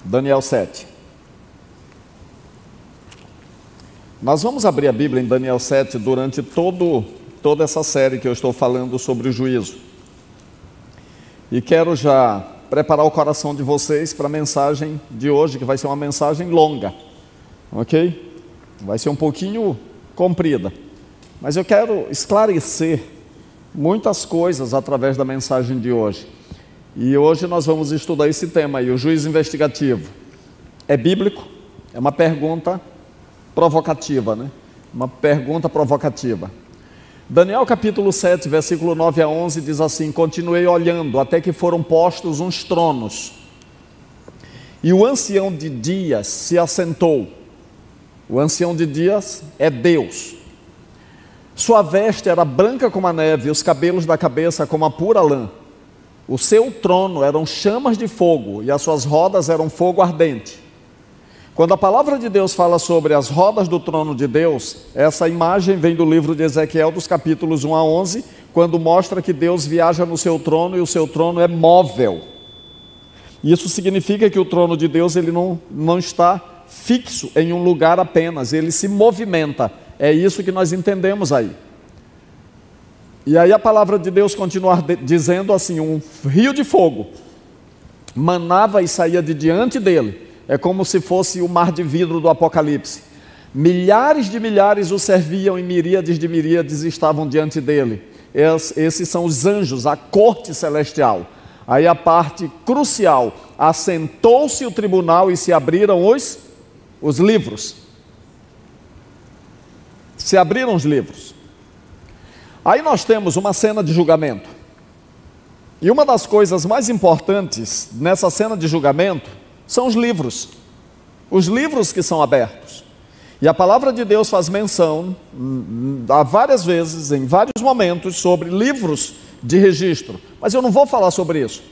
Daniel 7. Nós vamos abrir a Bíblia em Daniel 7 durante toda essa série que eu estou falando sobre o juízo. E quero já preparar o coração de vocês para a mensagem de hoje, que vai ser uma mensagem longa, ok? Vai ser um pouquinho comprida, mas eu quero esclarecer muitas coisas através da mensagem de hoje. E hoje nós vamos estudar esse tema aí, o juízo investigativo. É bíblico? É uma pergunta provocativa, né? Uma pergunta provocativa. Daniel capítulo 7, versículo 9 a 11 diz assim: continuei olhando até que foram postos uns tronos, e o ancião de dias se assentou. O ancião de dias é Deus. Sua veste era branca como a neve, os cabelos da cabeça como a pura lã. O seu trono eram chamas de fogo, e as suas rodas eram fogo ardente. Quando a palavra de Deus fala sobre as rodas do trono de Deus, essa imagem vem do livro de Ezequiel, dos capítulos 1 a 11, quando mostra que Deus viaja no seu trono e o seu trono é móvel. Isso significa que o trono de Deus ele não está fixo em um lugar apenas, ele se movimenta. É isso que nós entendemos aí. E aí a palavra de Deus continua dizendo assim: um rio de fogo manava e saía de diante dele. É como se fosse o mar de vidro do Apocalipse. Milhares de milhares o serviam e miríades de miríades estavam diante dele. Esses são os anjos, a corte celestial. Aí a parte crucial: assentou-se o tribunal e se abriram os livros. Se abriram os livros. Aí nós temos uma cena de julgamento. E uma das coisas mais importantes nessa cena de julgamento são os livros que são abertos. E a palavra de Deus faz menção, há várias vezes, em vários momentos, sobre livros de registro. Mas eu não vou falar sobre isso.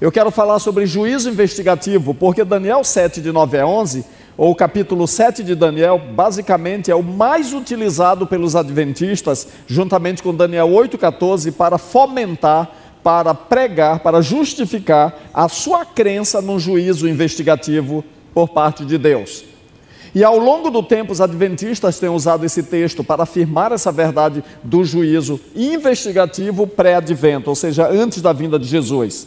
Eu quero falar sobre juízo investigativo, porque Daniel 7, de 9 a 11, ou o capítulo 7 de Daniel, basicamente é o mais utilizado pelos adventistas, juntamente com Daniel 8,14, para fomentar, para pregar, para justificar a sua crença no juízo investigativo por parte de Deus. E ao longo do tempo os adventistas têm usado esse texto para afirmar essa verdade do juízo investigativo pré-advento, ou seja, antes da vinda de Jesus.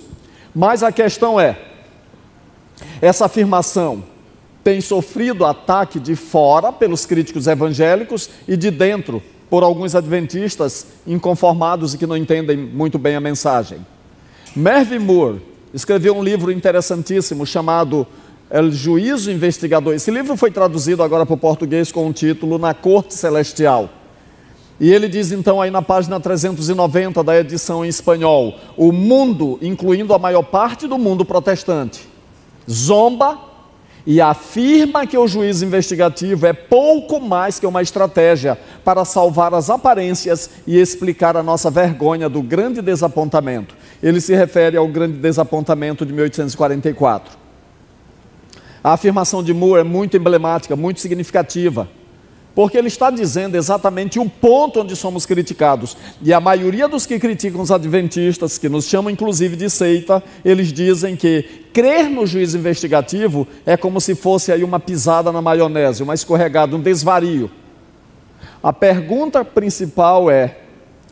Mas a questão é, essa afirmação tem sofrido ataque de fora pelos críticos evangélicos e de dentro por alguns adventistas inconformados e que não entendem muito bem a mensagem. Mervyn Moore escreveu um livro interessantíssimo chamado El Juízo Investigador. Esse livro foi traduzido agora para o português com o título Na Corte Celestial. E ele diz então aí na página 390 da edição em espanhol: o mundo, incluindo a maior parte do mundo protestante, zomba e afirma que o juízo investigativo é pouco mais que uma estratégia para salvar as aparências e explicar a nossa vergonha do grande desapontamento. Ele se refere ao grande desapontamento de 1844. A afirmação de Moore é muito emblemática, muito significativa, porque ele está dizendo exatamente o ponto onde somos criticados. E a maioria dos que criticam os adventistas, que nos chamam inclusive de seita, eles dizem que crer no juízo investigativo é como se fosse aí uma pisada na maionese, uma escorregada, um desvario. A pergunta principal é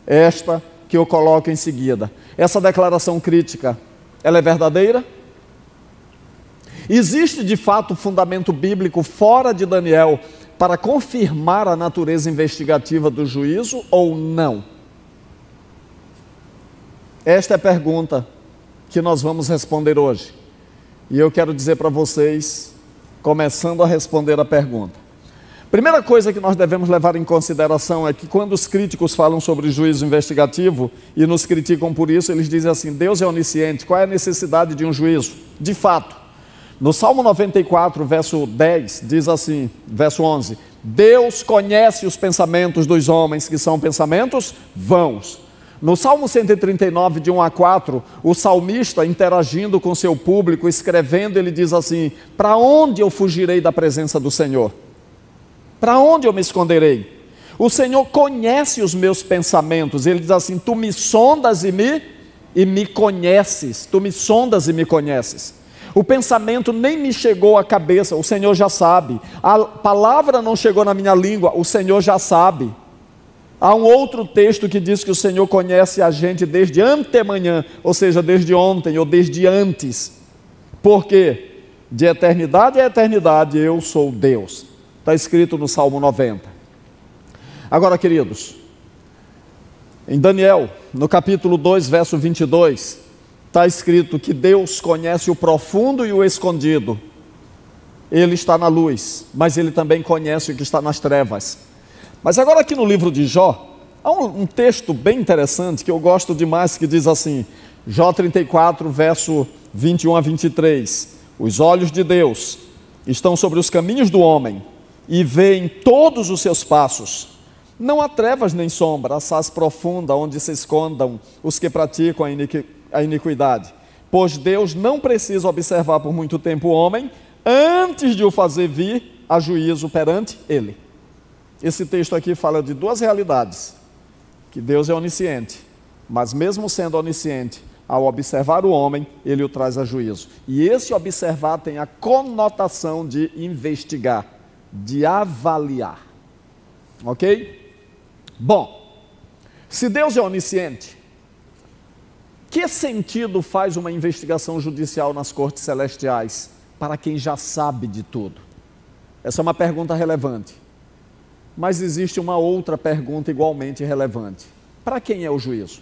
esta que eu coloco em seguida: essa declaração crítica, ela é verdadeira? Existe de fato fundamento bíblico fora de Daniel para confirmar a natureza investigativa do juízo ou não? Esta é a pergunta que nós vamos responder hoje. E eu quero dizer para vocês, começando a responder a pergunta. Primeira coisa que nós devemos levar em consideração é que quando os críticos falam sobre juízo investigativo e nos criticam por isso, eles dizem assim: Deus é onisciente, qual é a necessidade de um juízo? De fato, no Salmo 94, verso 10, diz assim, verso 11: Deus conhece os pensamentos dos homens, que são pensamentos vãos. No Salmo 139, de 1 a 4, o salmista, interagindo com seu público, escrevendo, ele diz assim: para onde eu fugirei da presença do Senhor? Para onde eu me esconderei? O Senhor conhece os meus pensamentos. Ele diz assim: tu me sondas e me conheces. Tu me sondas e me conheces. O pensamento nem me chegou à cabeça, o Senhor já sabe. A palavra não chegou na minha língua, o Senhor já sabe. Há um outro texto que diz que o Senhor conhece a gente desde antemanhã, ou seja, desde ontem ou desde antes. Por quê? De eternidade a eternidade eu sou Deus. Está escrito no Salmo 90. Agora, queridos, em Daniel, no capítulo 2, verso 22, está escrito que Deus conhece o profundo e o escondido. Ele está na luz, mas Ele também conhece o que está nas trevas. Mas agora aqui no livro de Jó, há um texto bem interessante que eu gosto demais, que diz assim, Jó 34, verso 21 a 23. Os olhos de Deus estão sobre os caminhos do homem e veem todos os seus passos. Não há trevas nem sombra, assaz profunda, onde se escondam os que praticam a iniquidade. Pois Deus não precisa observar por muito tempo o homem, antes de o fazer vir a juízo perante ele. Esse texto aqui fala de duas realidades, que Deus é onisciente, mas mesmo sendo onisciente, ao observar o homem, ele o traz a juízo. E esse observar tem a conotação de investigar, de avaliar. Ok? Bom, se Deus é onisciente, que sentido faz uma investigação judicial nas cortes celestiais para quem já sabe de tudo? Essa é uma pergunta relevante. Mas existe uma outra pergunta igualmente relevante. Para quem é o juízo?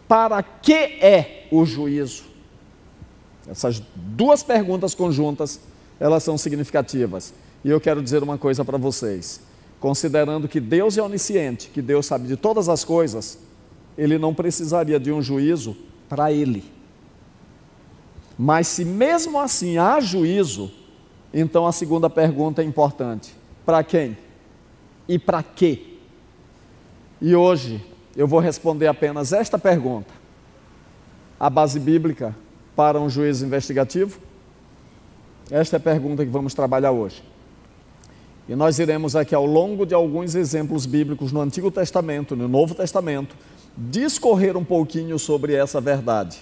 Para que é o juízo? Essas duas perguntas conjuntas, elas são significativas. E eu quero dizer uma coisa para vocês. Considerando que Deus é onisciente, que Deus sabe de todas as coisas, Ele não precisaria de um juízo para Ele. Mas se mesmo assim há juízo, então a segunda pergunta é importante. Para quem? E para quê? E hoje eu vou responder apenas esta pergunta. A base bíblica para um juízo investigativo? Esta é a pergunta que vamos trabalhar hoje. E nós iremos aqui ao longo de alguns exemplos bíblicos no Antigo Testamento, no Novo Testamento, discorrer um pouquinho sobre essa verdade.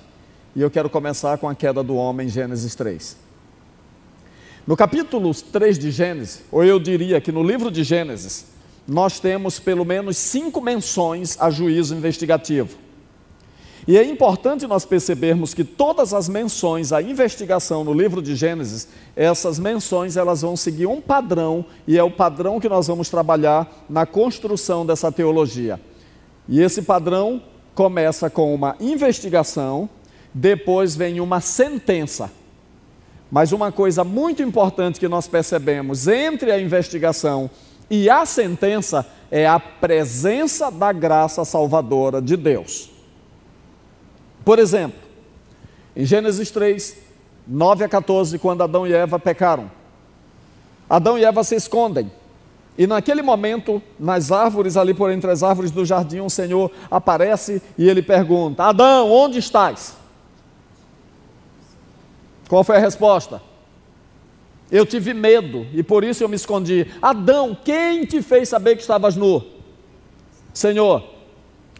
E eu quero começar com a queda do homem, Gênesis 3. No capítulo 3 de Gênesis, ou eu diria que no livro de Gênesis, nós temos pelo menos 5 menções a juízo investigativo. E é importante nós percebermos que todas as menções à investigação no livro de Gênesis, essas menções elas vão seguir um padrão, e é o padrão que nós vamos trabalhar na construção dessa teologia. E esse padrão começa com uma investigação, depois vem uma sentença. Mas uma coisa muito importante que nós percebemos entre a investigação e a sentença é a presença da graça salvadora de Deus. Por exemplo, em Gênesis 3, 9 a 14, quando Adão e Eva pecaram, Adão e Eva se escondem. E naquele momento, nas árvores, ali por entre as árvores do jardim, o Senhor aparece e ele pergunta: Adão, onde estás? Qual foi a resposta? Eu tive medo e por isso eu me escondi. Adão, quem te fez saber que estavas nu? Senhor,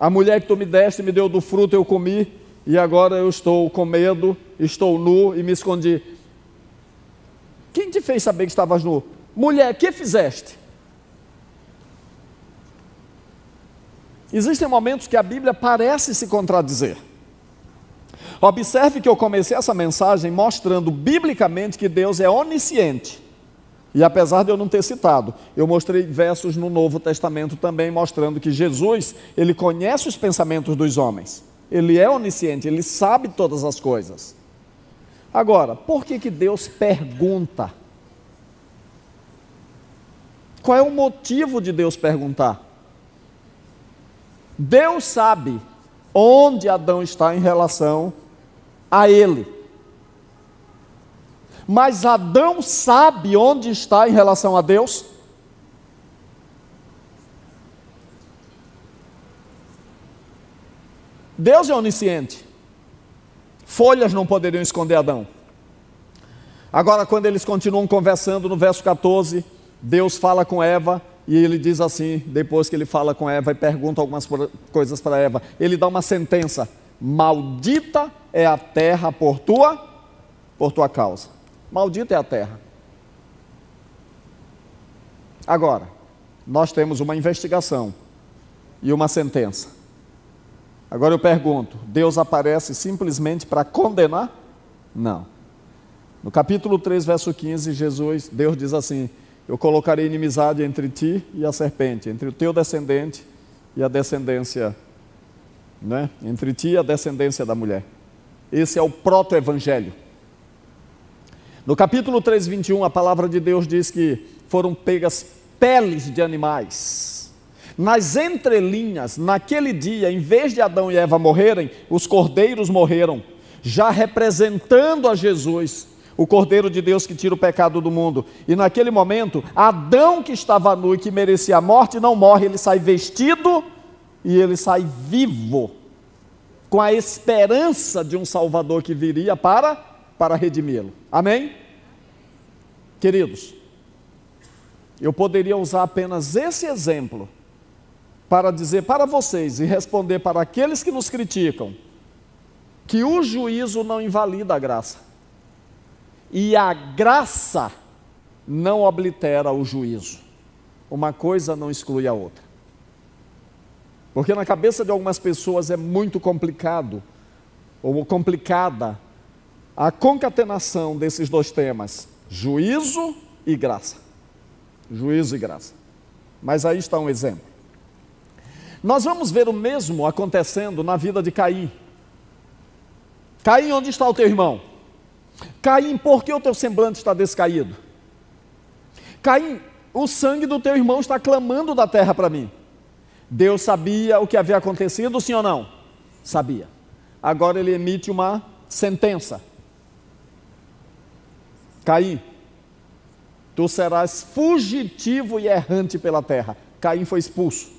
a mulher que tu me deste me deu do fruto, eu comi e agora eu estou com medo, estou nu e me escondi. Quem te fez saber que estavas nu? Mulher, que fizeste? Existem momentos que a Bíblia parece se contradizer. Observe que eu comecei essa mensagem mostrando biblicamente que Deus é onisciente. E apesar de eu não ter citado, eu mostrei versos no Novo Testamento também mostrando que Jesus, ele conhece os pensamentos dos homens. Ele é onisciente, ele sabe todas as coisas. Agora, por que Deus pergunta? Qual é o motivo de Deus perguntar? Deus sabe onde Adão está em relação a ele. Mas Adão sabe onde está em relação a Deus? Deus é onisciente. Folhas não poderiam esconder Adão. Agora, quando eles continuam conversando, no verso 14, Deus fala com Eva, e ele diz assim, depois que ele fala com Eva e pergunta algumas coisas para Eva, ele dá uma sentença: maldita é a terra por tua por tua causa. Maldita é a terra. Agora, nós temos uma investigação e uma sentença. Agora eu pergunto, Deus aparece simplesmente para condenar? Não. No capítulo 3, verso 15, Deus diz assim: eu colocarei inimizade entre ti e a serpente, entre o teu descendente e a descendência, entre ti e a descendência da mulher. Esse é o proto-evangelho. No capítulo 3, 21, a palavra de Deus diz que foram pegas peles de animais. Nas entrelinhas, naquele dia, em vez de Adão e Eva morrerem, os cordeiros morreram, já representando a Jesus, o Cordeiro de Deus que tira o pecado do mundo. E naquele momento, Adão, que estava nu e que merecia a morte, não morre, ele sai vestido e ele sai vivo, com a esperança de um Salvador que viria para redimi-lo. Amém? Queridos, eu poderia usar apenas esse exemplo para dizer para vocês e responder para aqueles que nos criticam que o juízo não invalida a graça e a graça não oblitera o juízo. Uma coisa não exclui a outra. Porque na cabeça de algumas pessoas é muito complicado ou complicada a concatenação desses dois temas, juízo e graça. Juízo e graça. Mas aí está um exemplo. Nós vamos ver o mesmo acontecendo na vida de Caim. Caim, onde está o teu irmão? Caim, por que o teu semblante está descaído? Caim, o sangue do teu irmão está clamando da terra para mim. Deus sabia o que havia acontecido, sim ou não? Sabia. Agora ele emite uma sentença. Caim, tu serás fugitivo e errante pela terra. Caim foi expulso.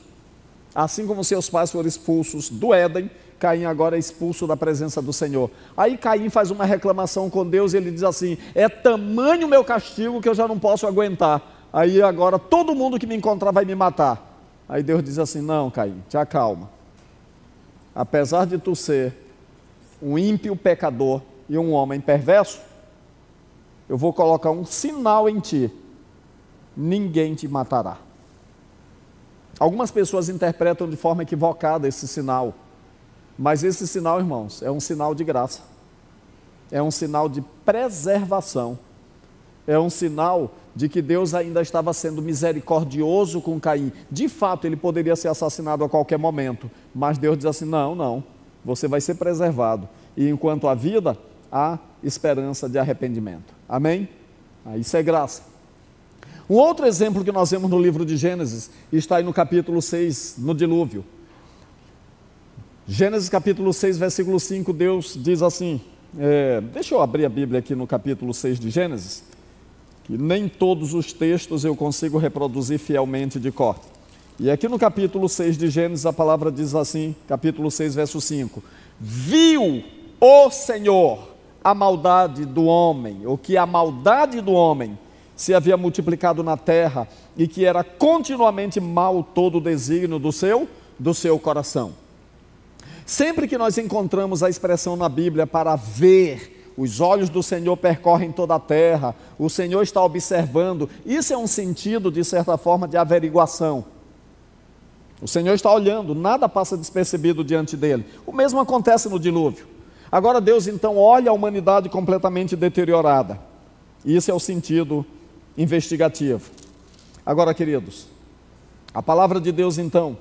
Assim como seus pais foram expulsos do Éden, Caim agora é expulso da presença do Senhor. Aí Caim faz uma reclamação com Deus e ele diz assim: é tamanho o meu castigo que eu já não posso aguentar. Aí agora todo mundo que me encontrar vai me matar. Aí Deus diz assim: não, Caim, te acalma. Apesar de tu ser um ímpio pecador e um homem perverso, eu vou colocar um sinal em ti: ninguém te matará. Algumas pessoas interpretam de forma equivocada esse sinal, mas esse sinal, irmãos, é um sinal de graça, é um sinal de preservação, é um sinal de que Deus ainda estava sendo misericordioso com Caim. De fato, ele poderia ser assassinado a qualquer momento, mas Deus diz assim: não, você vai ser preservado, e enquanto há vida, há esperança de arrependimento. Amém? Isso é graça. Um outro exemplo que nós vemos no livro de Gênesis está aí no capítulo 6, no dilúvio. Gênesis capítulo 6, versículo 5, Deus diz assim, deixa eu abrir a Bíblia aqui no capítulo 6 de Gênesis, que nem todos os textos eu consigo reproduzir fielmente de cor. E aqui no capítulo 6 de Gênesis a palavra diz assim, capítulo 6, verso 5, viu o Senhor a maldade do homem, ou que a maldade do homem se havia multiplicado na terra, e que era continuamente mal todo o desígnio do seu coração. Sempre que nós encontramos a expressão na Bíblia para ver, os olhos do Senhor percorrem toda a terra, o Senhor está observando, isso é um sentido, de certa forma, de averiguação. O Senhor está olhando, nada passa despercebido diante dele. O mesmo acontece no dilúvio. Agora Deus então olha a humanidade completamente deteriorada. Isso é o sentido investigativo. Agora, queridos, a palavra de Deus então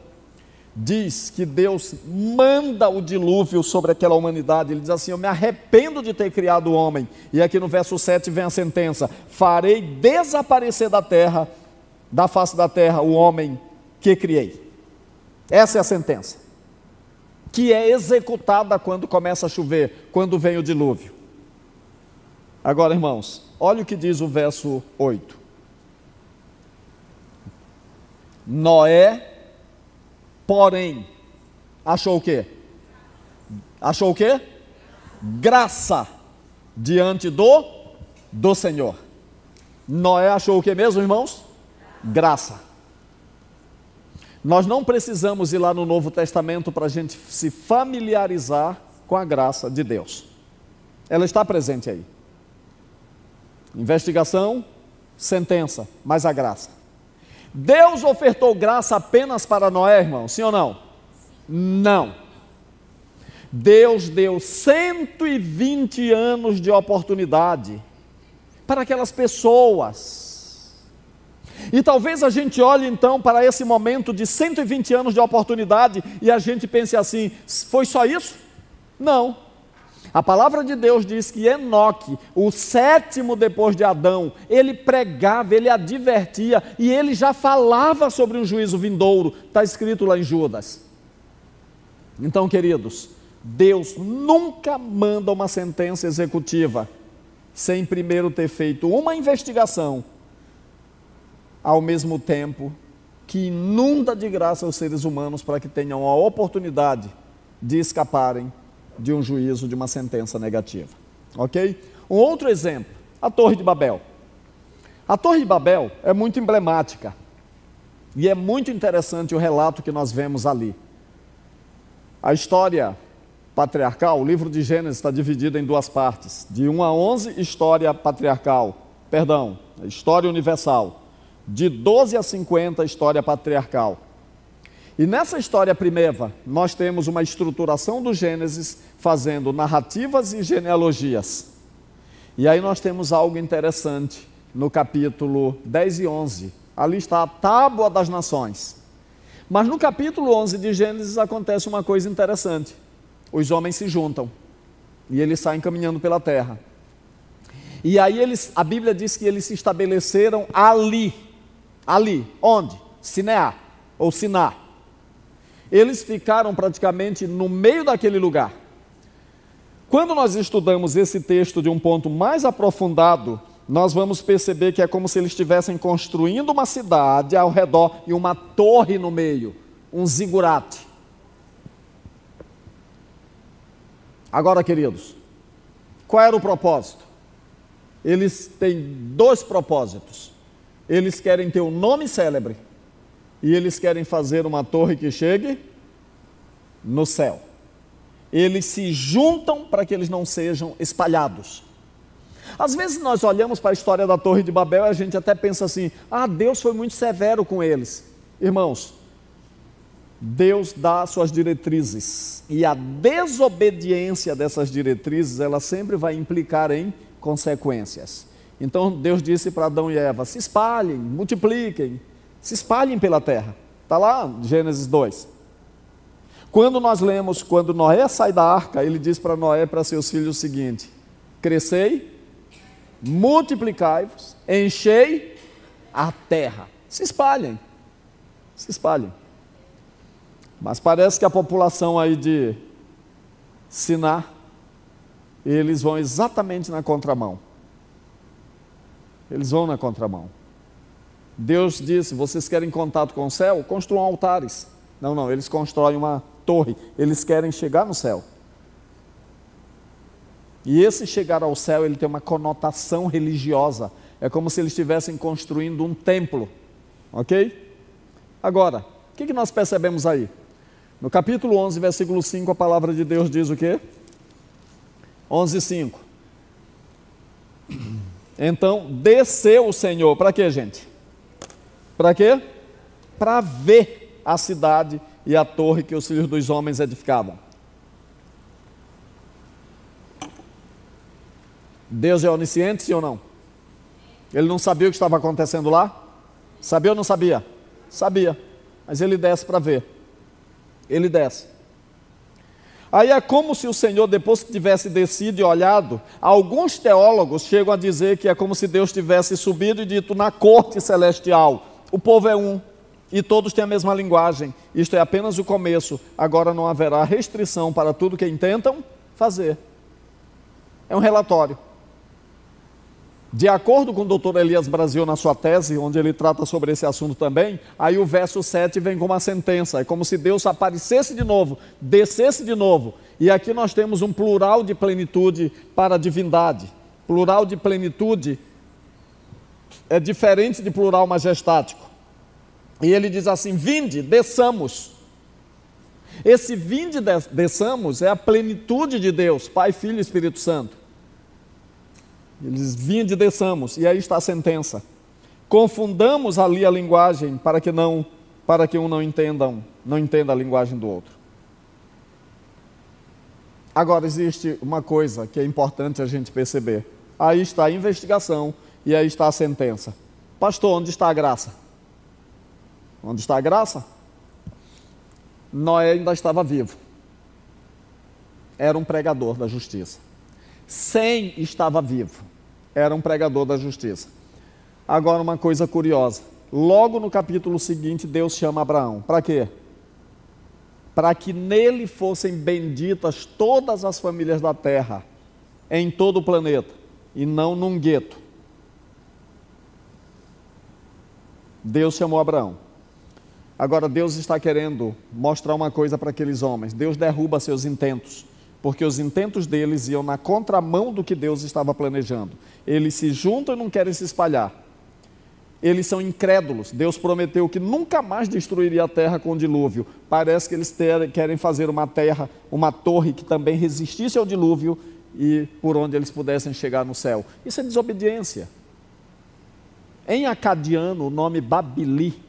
diz que Deus manda o dilúvio sobre aquela humanidade. Ele diz assim: eu me arrependo de ter criado o homem. E aqui no verso 7 vem a sentença: farei desaparecer da terra, da face da terra, o homem que criei. Essa é a sentença, que é executada quando começa a chover, quando vem o dilúvio. Agora, irmãos, olha o que diz o verso 8. Noé, porém, achou o quê? Achou o quê? Graça diante do Senhor. Noé achou o que mesmo, irmãos? Graça. Nós não precisamos ir lá no Novo Testamento para a gente se familiarizar com a graça de Deus. Ela está presente aí. Investigação, sentença, mas a graça. Deus ofertou graça apenas para Noé, irmão? Sim ou não? Não. Deus deu 120 anos de oportunidade para aquelas pessoas. E talvez a gente olhe então para esse momento de 120 anos de oportunidade e a gente pense assim: foi só isso? Não. A palavra de Deus diz que Enoque, o sétimo depois de Adão, ele pregava, ele advertia e ele já falava sobre um juízo vindouro. Está escrito lá em Judas. Então, queridos, Deus nunca manda uma sentença executiva sem primeiro ter feito uma investigação, ao mesmo tempo que inunda de graça os seres humanos para que tenham a oportunidade de escaparem de um juízo, de uma sentença negativa. Ok? Um outro exemplo, a Torre de Babel. A Torre de Babel é muito emblemática e é muito interessante o relato que nós vemos ali. A história patriarcal, o livro de Gênesis está dividido em duas partes, de 1 a 11, história história universal, de 12 a 50, história patriarcal. E nessa história primeira, nós temos uma estruturação do Gênesis, fazendo narrativas e genealogias. E aí nós temos algo interessante no capítulo 10 e 11. Ali está a tábua das nações. Mas no capítulo 11 de Gênesis acontece uma coisa interessante. Os homens se juntam e eles saem caminhando pela terra. E aí a Bíblia diz que eles se estabeleceram ali. Ali, onde? Sineá, ou Siná. Eles ficaram praticamente no meio daquele lugar. Quando nós estudamos esse texto de um ponto mais aprofundado, nós vamos perceber que é como se eles estivessem construindo uma cidade ao redor e uma torre no meio, um zigurate. Agora, queridos, qual era o propósito? Eles têm dois propósitos. Eles querem ter um nome célebre e eles querem fazer uma torre que chegue no céu. Eles se juntam para que eles não sejam espalhados. Às vezes nós olhamos para a história da Torre de Babel e a gente até pensa assim: Deus foi muito severo com eles. Irmãos, Deus dá suas diretrizes e a desobediência dessas diretrizes, ela sempre vai implicar em consequências. Então Deus disse para Adão e Eva: se espalhem, multipliquem, se espalhem pela terra. Está lá, Gênesis 2. Quando nós lemos, quando Noé sai da arca, ele diz para Noé e para seus filhos o seguinte: crescei, multiplicai-vos, enchei a terra. Se espalhem, se espalhem. Mas parece que a população aí de Siná, eles vão exatamente na contramão. Eles vão na contramão. Deus disse: vocês querem contato com o céu? Construam altares. Não, eles constroem uma torre. Eles querem chegar no céu. E esse chegar ao céu, ele tem uma conotação religiosa. É como se eles estivessem construindo um templo. Ok? Agora, o que nós percebemos aí? No capítulo 11, versículo 5, a palavra de Deus diz o quê? 11:5. Então, desceu o Senhor, para quê, gente? Para quê? Para ver a cidade e a torre que os filhos dos homens edificavam. Deus é onisciente, sim ou não? Ele não sabia o que estava acontecendo lá? Sabia ou não sabia? Sabia, mas ele desce para ver. Ele desce. Aí é como se o Senhor, depois que tivesse descido e olhado, alguns teólogos chegam a dizer que é como se Deus tivesse subido e dito: na corte celestial, o povo é um, e todos têm a mesma linguagem, isto é apenas o começo, agora não haverá restrição para tudo que intentam fazer. É um relatório. De acordo com o Dr. Elias Brasil na sua tese, onde ele trata sobre esse assunto também, aí o verso 7 vem com uma sentença, é como se Deus aparecesse de novo, descesse de novo, e aqui nós temos um plural de plenitude para a divindade. Plural de plenitude é diferente de plural majestático. E ele diz assim: vinde, desçamos. Esse vinde, desçamos é a plenitude de Deus, Pai, Filho e Espírito Santo. Eles vinde e desçamos, e aí está a sentença. Confundamos ali a linguagem para que um não entenda a linguagem do outro. Agora existe uma coisa que é importante a gente perceber. Aí está a investigação e aí está a sentença. Pastor, onde está a graça? Onde está a graça? Noé ainda estava vivo. Era um pregador da justiça. Sem estava vivo. Era um pregador da justiça. Agora uma coisa curiosa. Logo no capítulo seguinte, Deus chama Abraão. Para quê? Para que nele fossem benditas todas as famílias da terra, em todo o planeta, e não num gueto. Deus chamou Abraão. Agora Deus está querendo mostrar uma coisa para aqueles homens. Deus derruba seus intentos, porque os intentos deles iam na contramão do que Deus estava planejando. Eles se juntam e não querem se espalhar. Eles são incrédulos. Deus prometeu que nunca mais destruiria a terra com o dilúvio. Parece que eles querem fazer uma torre que também resistisse ao dilúvio e por onde eles pudessem chegar no céu. Isso é desobediência. Em acadiano, o nome Babili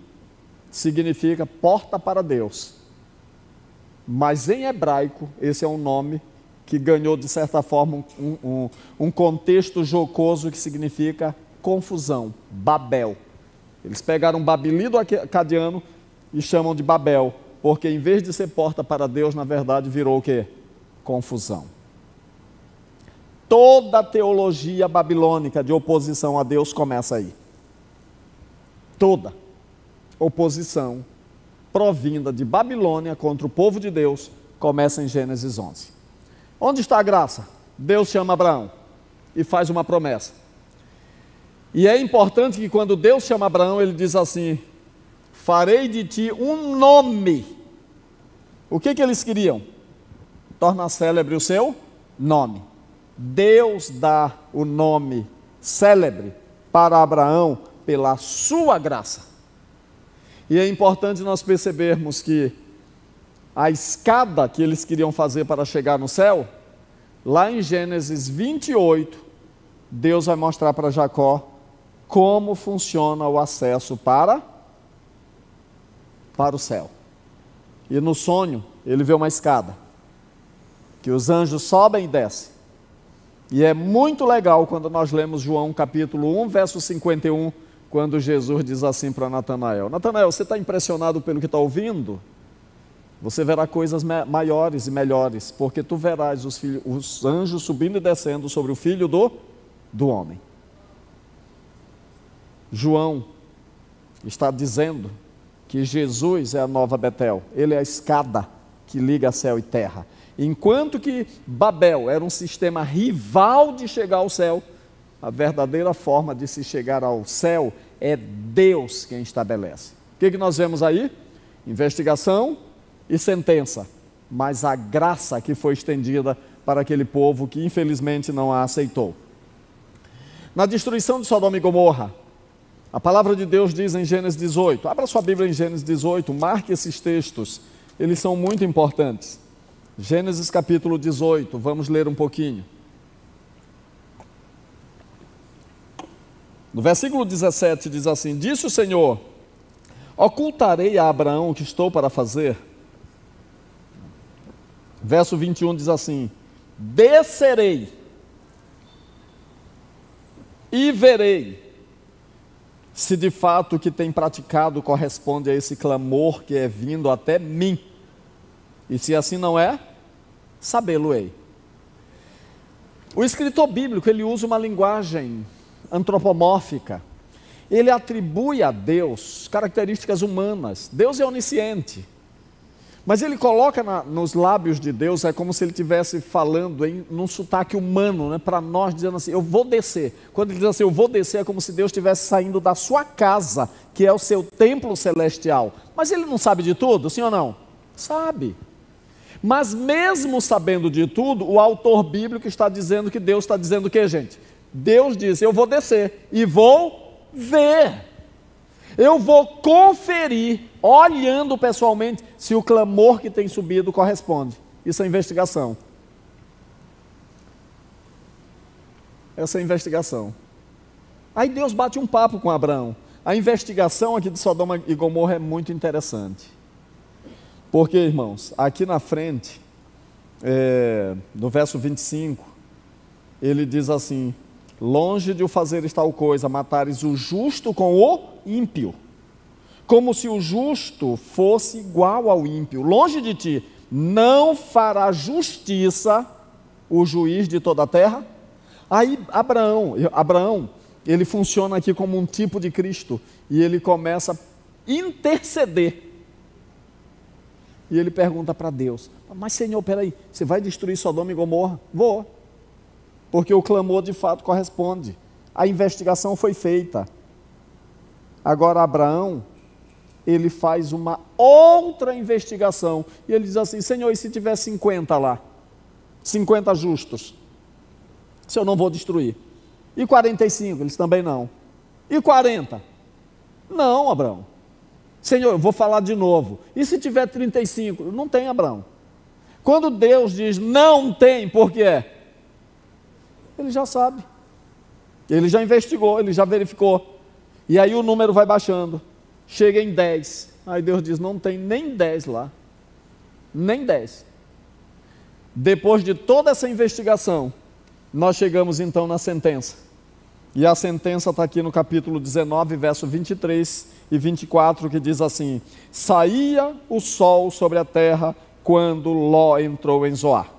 significa porta para Deus. Mas em hebraico, esse é um nome que ganhou, de certa forma, um contexto jocoso que significa confusão, Babel. Eles pegaram Babili do acadiano e chamam de Babel, porque em vez de ser porta para Deus, na verdade virou o quê? Confusão. Toda a teologia babilônica de oposição a Deus começa aí. Toda oposição provinda de Babilônia contra o povo de Deus começa em Gênesis 11. Onde está a graça? Deus chama Abraão e faz uma promessa. E é importante que quando Deus chama Abraão, ele diz assim: farei de ti um nome. O que eles queriam? Torna célebre o seu nome. Deus dá o nome célebre para Abraão pela sua graça. E é importante nós percebermos que a escada que eles queriam fazer para chegar no céu, lá em Gênesis 28, Deus vai mostrar para Jacó como funciona o acesso para o céu. E no sonho, ele vê uma escada, que os anjos sobem e descem. E é muito legal quando nós lemos João capítulo 1, verso 51, quando Jesus diz assim para Natanael: Natanael, você está impressionado pelo que está ouvindo? Você verá coisas maiores e melhores, porque tu verás os anjos subindo e descendo sobre o Filho do Homem. João está dizendo que Jesus é a nova Betel, ele é a escada que liga céu e terra. Enquanto que Babel era um sistema rival de chegar ao céu, a verdadeira forma de se chegar ao céu é Deus quem estabelece. O que nós vemos aí? Investigação e sentença, mas a graça que foi estendida para aquele povo que infelizmente não a aceitou. Na destruição de Sodoma e Gomorra, a palavra de Deus diz em Gênesis 18, abra sua Bíblia em Gênesis 18, marque esses textos, eles são muito importantes. Gênesis capítulo 18, vamos ler um pouquinho. No versículo 17 diz assim: disse o Senhor: ocultarei a Abraão o que estou para fazer? Verso 21 diz assim: descerei e verei se de fato o que tem praticado corresponde a esse clamor que é vindo até mim. E se assim não é, sabê-lo-ei. O escritor bíblico, ele usa uma linguagem antropomórfica. Ele atribui a Deus características humanas. Deus é onisciente. Mas ele coloca nos lábios de Deus, é como se ele estivesse falando num sotaque humano, né, para nós, dizendo assim: eu vou descer. Quando ele diz assim, eu vou descer, é como se Deus estivesse saindo da sua casa, que é o seu templo celestial. Mas ele não sabe de tudo, sim ou não? Sabe. Mas mesmo sabendo de tudo, o autor bíblico está dizendo que Deus está dizendo o quê, gente? Deus diz: eu vou descer e vou ver. Eu vou conferir, olhando pessoalmente, se o clamor que tem subido corresponde. Isso é investigação. essa investigação. Aí Deus bate um papo com Abraão. A investigação aqui de Sodoma e Gomorra é muito interessante. Porque, irmãos, aqui na frente, no verso 25, ele diz assim: longe de o fazeres tal coisa, matares o justo com o ímpio, como se o justo fosse igual ao ímpio. Longe de ti, não fará justiça o juiz de toda a terra? Aí Abraão, ele funciona aqui como um tipo de Cristo, e ele começa a interceder. E ele pergunta para Deus: mas Senhor, peraí, você vai destruir Sodoma e Gomorra? Vou, porque o clamor de fato corresponde, a investigação foi feita. Agora Abraão, ele faz uma outra investigação, e ele diz assim: Senhor, e se tiver 50 lá, 50 justos, se eu não vou destruir? E 45, eles também não. E 40? Não, Abraão. Senhor, eu vou falar de novo. E se tiver 35? Não tem, Abraão. Quando Deus diz não tem, por quê? Ele já sabe. Ele já investigou, ele já verificou. E aí o número vai baixando. Chega em 10. Aí Deus diz: não tem nem 10 lá. Nem 10. Depois de toda essa investigação, nós chegamos então na sentença. E a sentença está aqui no capítulo 19, verso 23 e 24, que diz assim: saía o sol sobre a terra quando Ló entrou em Zoar.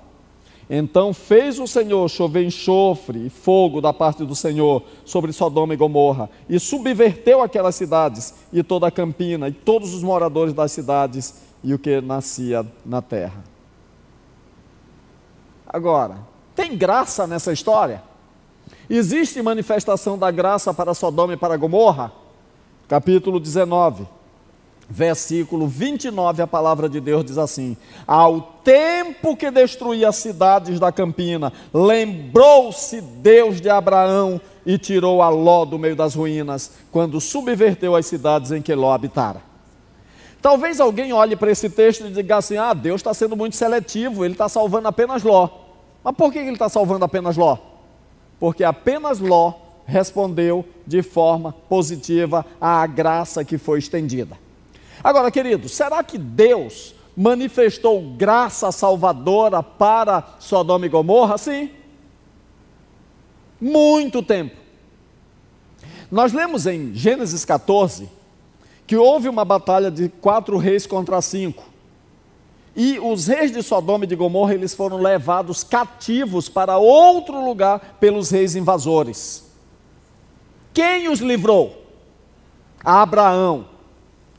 Então fez o Senhor chover enxofre e fogo da parte do Senhor sobre Sodoma e Gomorra, e subverteu aquelas cidades, e toda a campina, e todos os moradores das cidades, e o que nascia na terra. Agora, tem graça nessa história? Existe manifestação da graça para Sodoma e para Gomorra? Capítulo 19, versículo 29, a palavra de Deus diz assim: ao tempo que destruía as cidades da campina, lembrou-se Deus de Abraão e tirou a Ló do meio das ruínas, quando subverteu as cidades em que Ló habitara. Talvez alguém olhe para esse texto e diga assim: ah, Deus está sendo muito seletivo, ele está salvando apenas Ló. Mas por que ele está salvando apenas Ló? Porque apenas Ló respondeu de forma positiva à graça que foi estendida. Agora, queridos, será que Deus manifestou graça salvadora para Sodoma e Gomorra? Sim. Muito tempo. Nós lemos em Gênesis 14 que houve uma batalha de 4 reis contra 5. E os reis de Sodoma e de Gomorra, eles foram levados cativos para outro lugar pelos reis invasores. Quem os livrou? Abraão,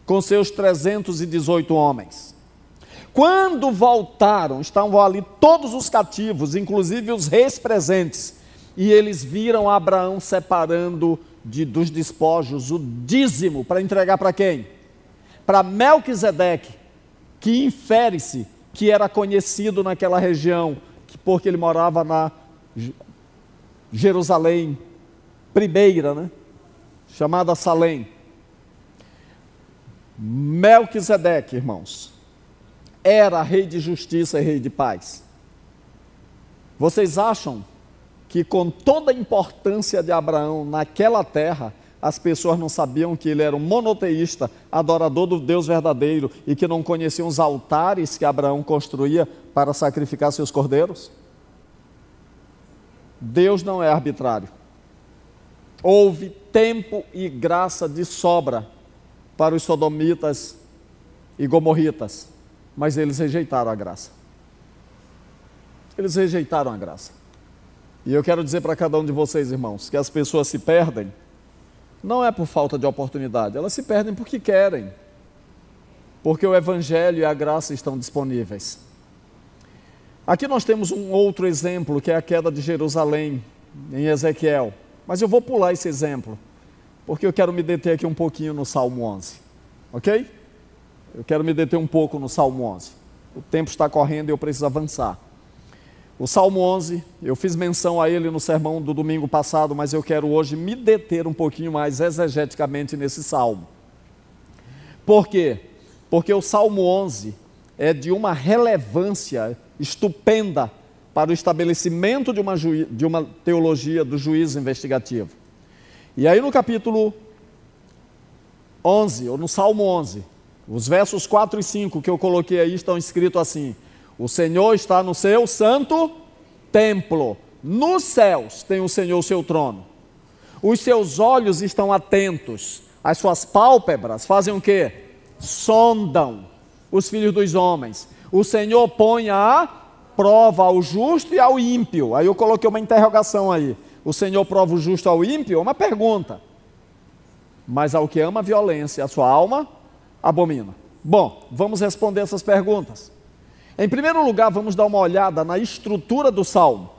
com seus 318 homens. Quando voltaram, estavam ali todos os cativos, inclusive os reis presentes, e eles viram Abraão separando dos despojos o dízimo para entregar para quem? Para Melquisedeque, que infere-se que era conhecido naquela região, porque ele morava na Jerusalém primeira, né? Chamada Salém. Melquisedeque, irmãos, era rei de justiça e rei de paz. Vocês acham que com toda a importância de Abraão naquela terra, as pessoas não sabiam que ele era um monoteísta, adorador do Deus verdadeiro, e que não conheciam os altares que Abraão construía para sacrificar seus cordeiros? Deus não é arbitrário. Houve tempo e graça de sobra para os sodomitas e gomorritas, mas eles rejeitaram a graça. Eles rejeitaram a graça. E eu quero dizer para cada um de vocês, irmãos, que as pessoas se perdem não é por falta de oportunidade, elas se perdem porque querem, porque o Evangelho e a graça estão disponíveis. Aqui nós temos um outro exemplo, que é a queda de Jerusalém, em Ezequiel, mas eu vou pular esse exemplo, porque eu quero me deter aqui um pouquinho no Salmo 11, ok? Eu quero me deter um pouco no Salmo 11, o tempo está correndo e eu preciso avançar. O Salmo 11, eu fiz menção a ele no sermão do domingo passado, mas eu quero hoje me deter um pouquinho mais exegeticamente nesse salmo. Por quê? Porque o Salmo 11 é de uma relevância estupenda para o estabelecimento de uma teologia do juízo investigativo. E aí no capítulo 11, ou no Salmo 11, os versos 4 e 5 que eu coloquei aí estão escritos assim: o Senhor está no seu santo templo, nos céus tem o Senhor o seu trono. Os seus olhos estão atentos, as suas pálpebras fazem o quê? Sondam os filhos dos homens. O Senhor põe à prova ao justo e ao ímpio. Aí eu coloquei uma interrogação aí. O Senhor prova o justo ao ímpio? É uma pergunta. Mas ao que ama a violência, a sua alma abomina. Bom, vamos responder essas perguntas. Em primeiro lugar, vamos dar uma olhada na estrutura do Salmo.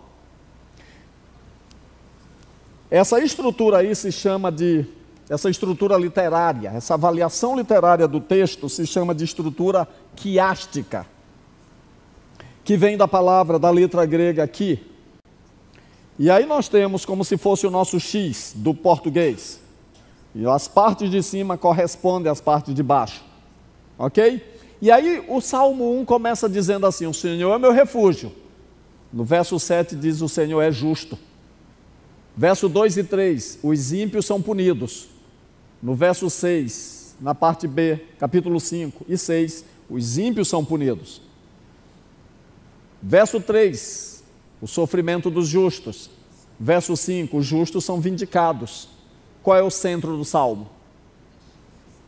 Essa estrutura aí se chama de, essa estrutura literária, essa avaliação literária do texto se chama de estrutura quiástica, que vem da palavra, da letra grega qui. E aí nós temos como se fosse o nosso X do português. E as partes de cima correspondem às partes de baixo. Ok? E aí o Salmo 1 começa dizendo assim: o Senhor é meu refúgio. No verso 7 diz: o Senhor é justo. Verso 2 e 3, os ímpios são punidos. No verso 6, na parte B, capítulo 5 e 6, os ímpios são punidos. Verso 3, o sofrimento dos justos. Verso 5, os justos são vindicados. Qual é o centro do Salmo?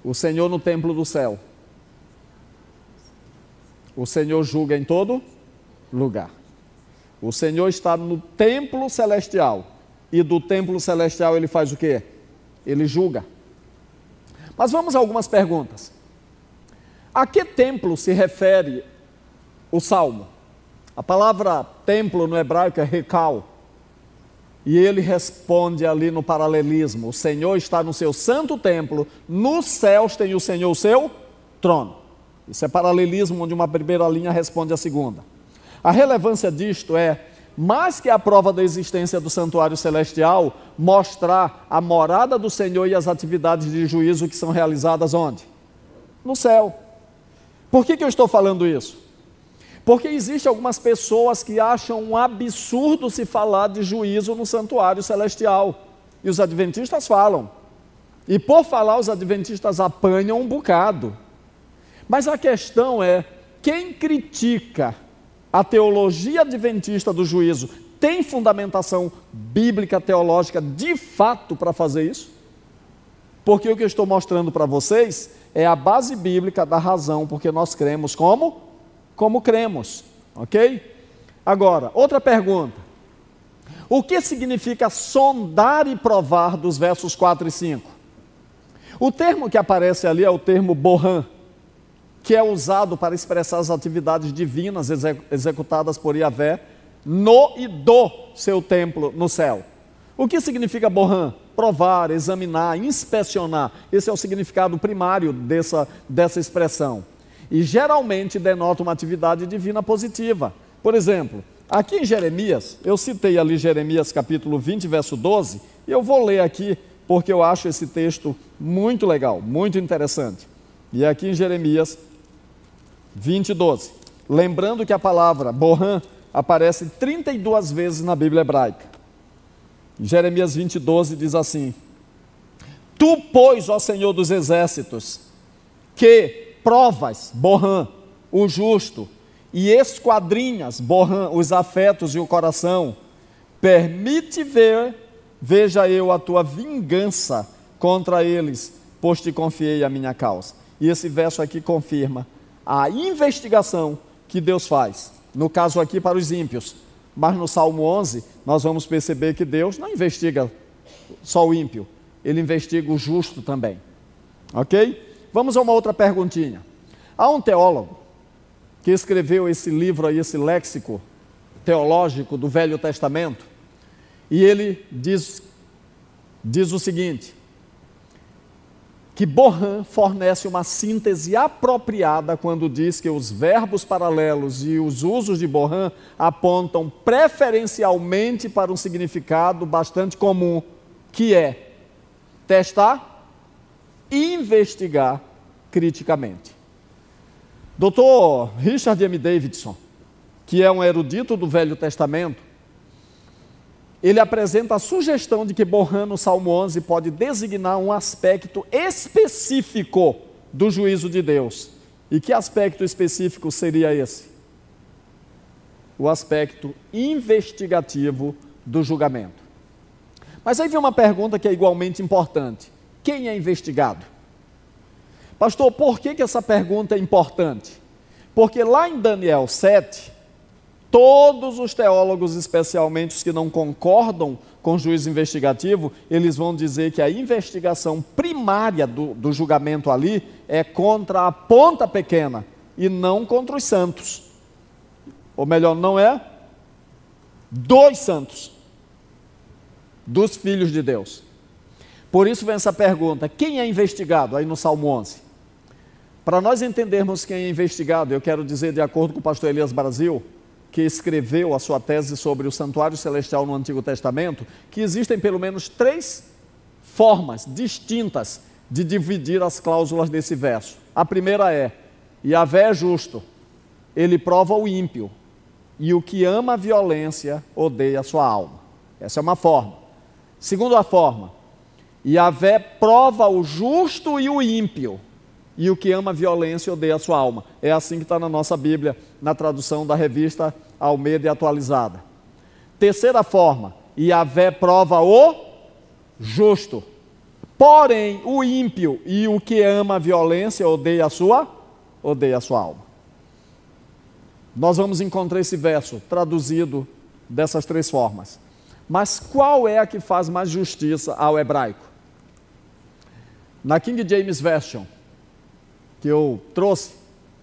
O Senhor no templo do céu. O Senhor julga em todo lugar. O Senhor está no templo celestial. E do templo celestial ele faz o quê? Ele julga. Mas vamos a algumas perguntas. A que templo se refere o Salmo? A palavra templo no hebraico é Hekal. E ele responde ali no paralelismo: o Senhor está no seu santo templo, nos céus tem o Senhor o seu trono. Isso é paralelismo, onde uma primeira linha responde à segunda. A relevância disto é, mais que a prova da existência do santuário celestial, mostrar a morada do Senhor e as atividades de juízo que são realizadas onde? No céu. Por que eu estou falando isso? Porque existem algumas pessoas que acham um absurdo se falar de juízo no santuário celestial. E os adventistas falam. E por falar, os adventistas apanham um bocado. Mas a questão é, quem critica a teologia adventista do juízo tem fundamentação bíblica, teológica, de fato, para fazer isso? Porque o que eu estou mostrando para vocês é a base bíblica da razão, porque nós cremos como cremos, ok? Agora, outra pergunta. O que significa sondar e provar dos versos 4 e 5? O termo que aparece ali é o termo bohan, que é usado para expressar as atividades divinas executadas por Yahvé no e do seu templo no céu. O que significa bohan? Provar, examinar, inspecionar. Esse é o significado primário dessa expressão. E geralmente denota uma atividade divina positiva. Por exemplo, aqui em Jeremias, eu citei ali Jeremias capítulo 20, verso 12, e eu vou ler aqui porque eu acho esse texto muito legal, muito interessante. E aqui em Jeremias 20, 12. Lembrando que a palavra bohan aparece 32 vezes na Bíblia hebraica. Jeremias 20, 12 diz assim: Tu, pois, ó Senhor dos exércitos, que provas, bohan, o justo, e esquadrinhas, bohan, os afetos e o coração, permite veja eu a tua vingança contra eles, pois te confiei a minha causa. E esse verso aqui confirma a investigação que Deus faz, no caso aqui para os ímpios, mas no Salmo 11 nós vamos perceber que Deus não investiga só o ímpio, ele investiga o justo também, ok? Vamos a uma outra perguntinha. Há um teólogo que escreveu esse livro aí, esse léxico teológico do Velho Testamento, e ele diz o seguinte, que Bohan fornece uma síntese apropriada quando diz que os verbos paralelos e os usos de Bohan apontam preferencialmente para um significado bastante comum, que é testar e investigar criticamente. Dr. Richard M. Davidson, que é um erudito do Velho Testamento, ele apresenta a sugestão de que Borrã, no Salmo 11, pode designar um aspecto específico do juízo de Deus. E que aspecto específico seria esse? O aspecto investigativo do julgamento. Mas aí vem uma pergunta que é igualmente importante. Quem é investigado? Pastor, por que essa pergunta é importante? Porque lá em Daniel 7, todos os teólogos, especialmente os que não concordam com o juízo investigativo, eles vão dizer que a investigação primária do julgamento ali é contra a ponta pequena e não contra os santos. Ou melhor, não é dos santos, dos filhos de Deus. Por isso vem essa pergunta: quem é investigado? Aí no Salmo 11. Para nós entendermos quem é investigado, eu quero dizer, de acordo com o pastor Elias Brasil, que escreveu a sua tese sobre o santuário celestial no Antigo Testamento, que existem pelo menos 3 formas distintas de dividir as cláusulas desse verso. A primeira é: Yahvé é justo, ele prova o ímpio, e o que ama a violência odeia a sua alma. Essa é uma forma. Segunda forma: Yahvé prova o justo e o ímpio, e o que ama a violência odeia a sua alma. É assim que está na nossa Bíblia, na tradução da revista Almeida e Atualizada. Terceira forma: Yahvé prova o justo, porém o ímpio e o que ama a violência odeia a sua alma. Nós vamos encontrar esse verso traduzido dessas 3 formas. Mas qual é a que faz mais justiça ao hebraico? Na King James Version, que eu trouxe,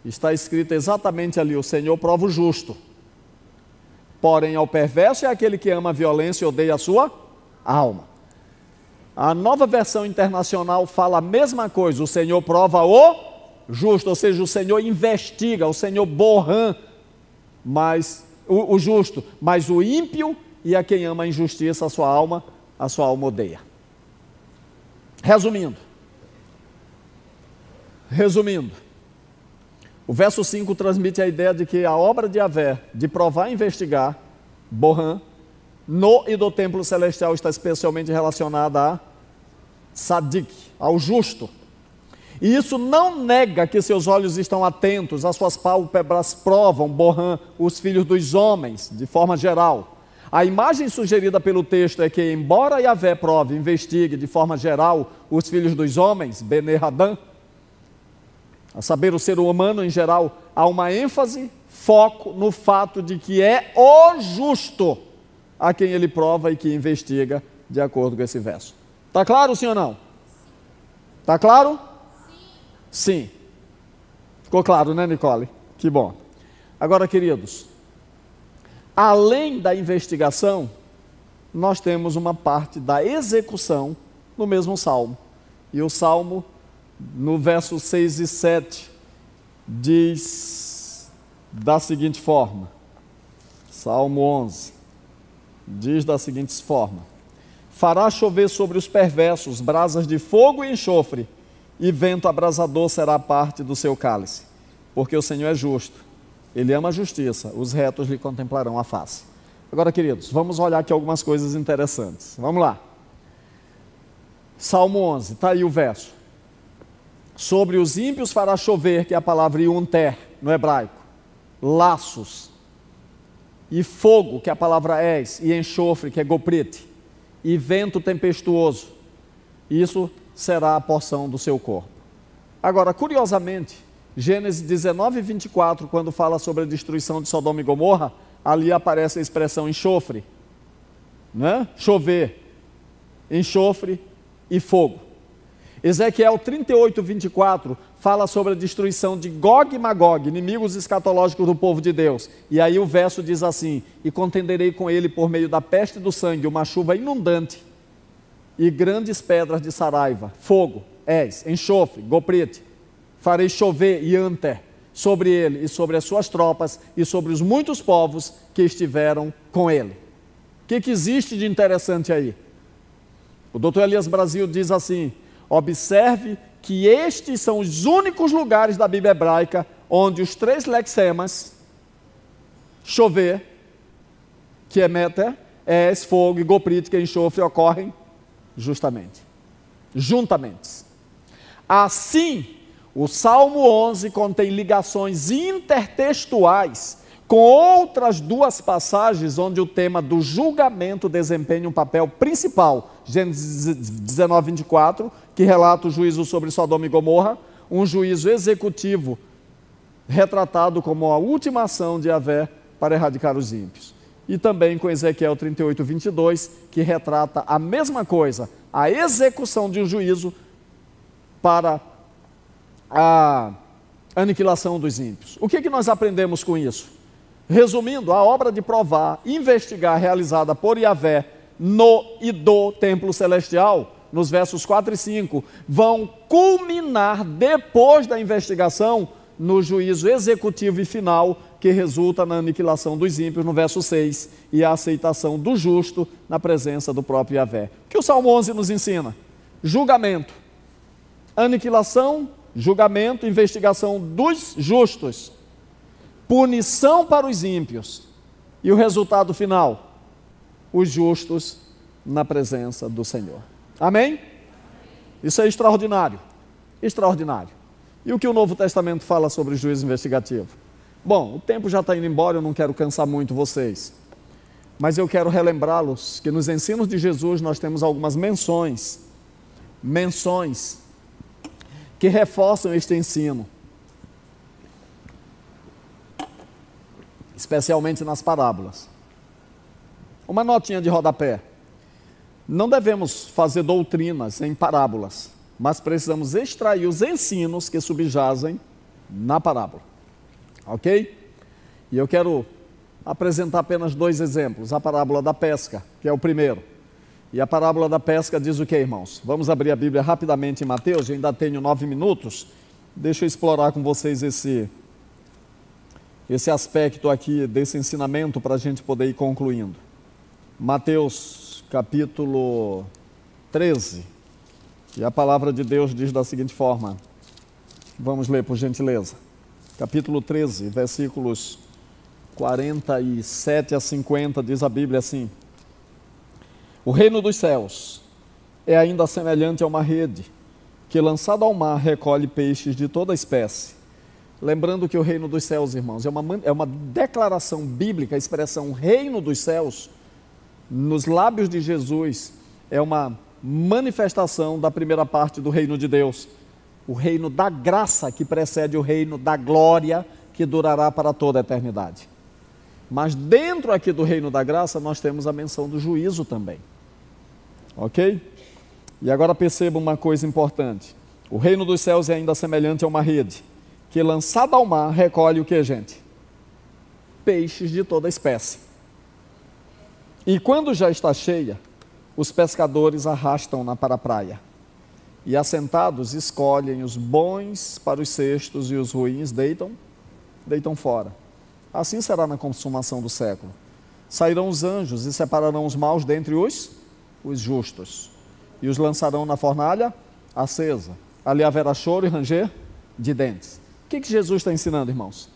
está escrito exatamente ali: o Senhor prova o justo, porém ao perverso é aquele que ama a violência e odeia a sua alma. A Nova Versão Internacional fala a mesma coisa: o Senhor prova o justo, ou seja, o Senhor investiga, o Senhor Borrã, mas o justo, mas o ímpio e a quem ama a injustiça, a sua alma odeia. Resumindo, o verso 5 transmite a ideia de que a obra de Yahvé, de provar e investigar, Borrã, no e do templo celestial, está especialmente relacionada a Sadik, ao justo. E isso não nega que seus olhos estão atentos, as suas pálpebras provam, Borrã, os filhos dos homens, de forma geral. A imagem sugerida pelo texto é que, embora Yahvé prove e investigue de forma geral os filhos dos homens, Bene Hadam, a saber, o ser humano em geral, há uma ênfase, foco no fato de que é o justo a quem ele prova e que investiga, de acordo com esse verso. Está claro, sim ou não? Está claro? Sim. Ficou claro, né, Nicole? Que bom. Agora, queridos, além da investigação, nós temos uma parte da execução no mesmo Salmo. E o Salmo, no verso 6 e 7, diz da seguinte forma, Salmo 11, diz da seguinte forma: fará chover sobre os perversos brasas de fogo e enxofre, e vento abrasador será parte do seu cálice, porque o Senhor é justo, ele ama a justiça, os retos lhe contemplarão a face. Agora, queridos, vamos olhar aqui algumas coisas interessantes. Vamos lá. Salmo 11, está aí o verso. Sobre os ímpios fará chover, que é a palavra iunter no hebraico, laços, e fogo, que é a palavra es, e enxofre, que é goprit, e vento tempestuoso. Isso será a porção do seu corpo. Agora, curiosamente, Gênesis 19, 24, quando fala sobre a destruição de Sodoma e Gomorra, ali aparece a expressão enxofre, né? Chover, enxofre e fogo. Ezequiel 38, 24 fala sobre a destruição de Gog e Magog, inimigos escatológicos do povo de Deus. E aí o verso diz assim: e contenderei com ele por meio da peste e do sangue uma chuva inundante e grandes pedras de saraiva, fogo, es, enxofre, goprit, farei chover ianter sobre ele e sobre as suas tropas e sobre os muitos povos que estiveram com ele. O que existe de interessante aí? O Dr. Elias Brasil diz assim: observe que estes são os únicos lugares da Bíblia hebraica onde os 3 lexemas, chover, que é meter, fogo e goprit, que é enxofre, ocorrem juntamente. Assim, o Salmo 11 contém ligações intertextuais com outras duas passagens onde o tema do julgamento desempenha um papel principal. Gênesis 19, 24, que relata o juízo sobre Sodoma e Gomorra, um juízo executivo retratado como a última ação de Yahvé para erradicar os ímpios. E também com Ezequiel 38, 22, que retrata a mesma coisa, a execução de um juízo para a aniquilação dos ímpios. O que nós aprendemos com isso? Resumindo, a obra de provar, investigar, realizada por Yahvé no e do templo celestial, nos versos 4 e 5, vão culminar depois da investigação no juízo executivo e final, que resulta na aniquilação dos ímpios, no verso 6, e a aceitação do justo na presença do próprio Yahvé. O que o Salmo 11 nos ensina? Julgamento, aniquilação, julgamento, investigação dos justos, punição para os ímpios, e o resultado final, os justos na presença do Senhor. Amém? Isso é extraordinário, extraordinário. E o que o Novo Testamento fala sobre o juízo investigativo? Bom, o tempo já está indo embora, eu não quero cansar muito vocês, mas eu quero relembrá-los que nos ensinos de Jesus nós temos algumas menções que reforçam este ensino, especialmente nas parábolas. Uma notinha de rodapé: não devemos fazer doutrinas em parábolas, mas precisamos extrair os ensinos que subjazem na parábola, ok? E eu quero apresentar apenas dois exemplos: a parábola da pesca, que é o primeiro. E a parábola da pesca diz o que, irmãos? Vamos abrir a Bíblia rapidamente em Mateus, eu ainda tenho 9 minutos, deixa eu explorar com vocês esse aspecto aqui, desse ensinamento, para a gente poder ir concluindo. Mateus capítulo 13, e a palavra de Deus diz da seguinte forma, vamos ler por gentileza, capítulo 13, versículos 47 a 50, diz a Bíblia assim: o reino dos céus é ainda semelhante a uma rede, que lançada ao mar recolhe peixes de toda espécie. Lembrando que o reino dos céus, irmãos, é uma declaração bíblica, a expressão reino dos céus, nos lábios de Jesus, é uma manifestação da primeira parte do reino de Deus, o reino da graça que precede o reino da glória, que durará para toda a eternidade. Mas dentro aqui do reino da graça, nós temos a menção do juízo também, ok? E agora perceba uma coisa importante: o reino dos céus é ainda semelhante a uma rede, que lançada ao mar recolhe o que, gente? Peixes de toda espécie. E quando já está cheia, os pescadores arrastam-na para a praia. E assentados escolhem os bons para os cestos e os ruins deitam fora. Assim será na consumação do século. Sairão os anjos e separarão os maus dentre os justos, e os lançarão na fornalha acesa. Ali haverá choro e ranger de dentes. O que Jesus está ensinando, irmãos?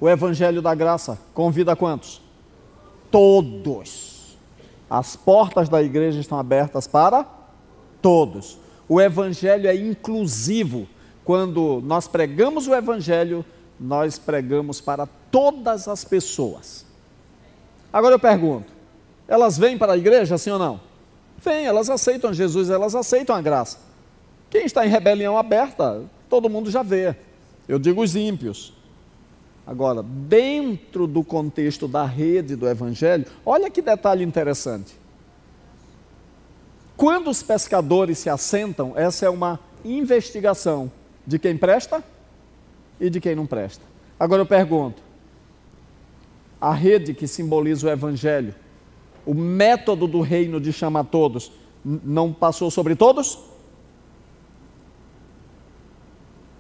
O evangelho da graça convida a quantos? Todos. As portas da igreja estão abertas para todos. O evangelho é inclusivo. Quando nós pregamos o evangelho, nós pregamos para todas as pessoas. Agora eu pergunto, elas vêm para a igreja, sim ou não? Vêm, elas aceitam Jesus, elas aceitam a graça. Quem está em rebelião aberta, todo mundo já vê. Eu digo os ímpios. Agora, dentro do contexto da rede do evangelho, olha que detalhe interessante. Quando os pescadores se assentam, essa é uma investigação de quem presta e de quem não presta. Agora eu pergunto, a rede que simboliza o evangelho, o método do reino de chamar todos, não passou sobre todos?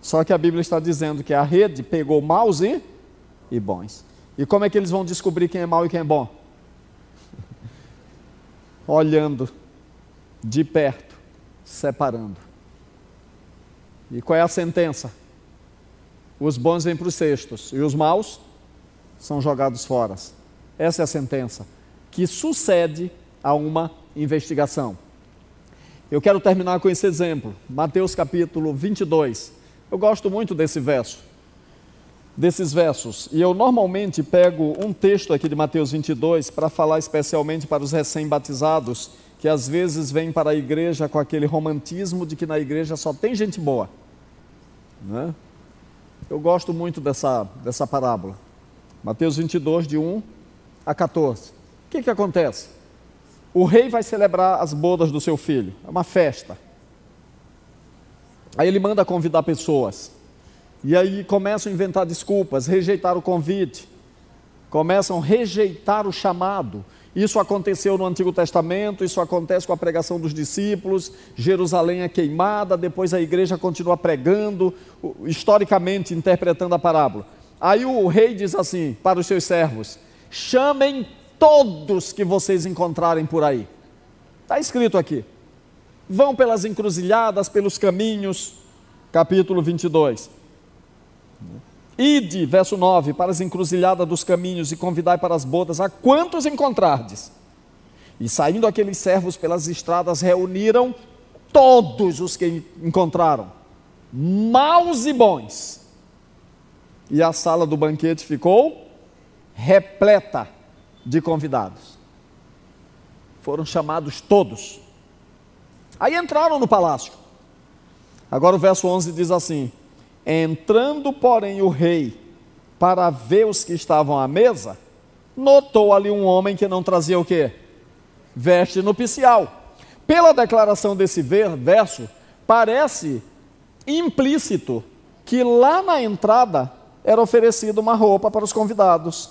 Só que a Bíblia está dizendo que a rede pegou maus e bons. E como é que eles vão descobrir quem é mau e quem é bom? Olhando de perto, separando. E qual é a sentença? Os bons vêm para os cestos e os maus são jogados fora. Essa é a sentença que sucede a uma investigação. Eu quero terminar com esse exemplo, Mateus capítulo 22. Eu gosto muito desses versos, e eu normalmente pego um texto aqui de Mateus 22 para falar especialmente para os recém-batizados, que às vezes vêm para a igreja com aquele romantismo de que na igreja só tem gente boa, né? Eu gosto muito dessa parábola. Mateus 22, de 1 a 14. O que acontece? O rei vai celebrar as bodas do seu filho, é uma festa. Aí ele manda convidar pessoas, e aí começam a inventar desculpas, rejeitar o convite, começam a rejeitar o chamado. Isso aconteceu no Antigo Testamento, isso acontece com a pregação dos discípulos, Jerusalém é queimada, depois a igreja continua pregando, historicamente interpretando a parábola. Aí o rei diz assim para os seus servos: chamem todos que vocês encontrarem por aí. Está escrito aqui. Vão pelas encruzilhadas, pelos caminhos, capítulo 22. Ide, verso 9, para as encruzilhadas dos caminhos e convidai para as bodas a quantos encontrardes. E saindo aqueles servos pelas estradas, reuniram todos os que encontraram, maus e bons. E a sala do banquete ficou repleta de convidados. Foram chamados todos. Aí entraram no palácio. Agora o verso 11 diz assim: entrando, porém, o rei para ver os que estavam à mesa, notou ali um homem que não trazia o quê? Veste nupcial. Pela declaração desse verso, parece implícito que lá na entrada era oferecida uma roupa para os convidados.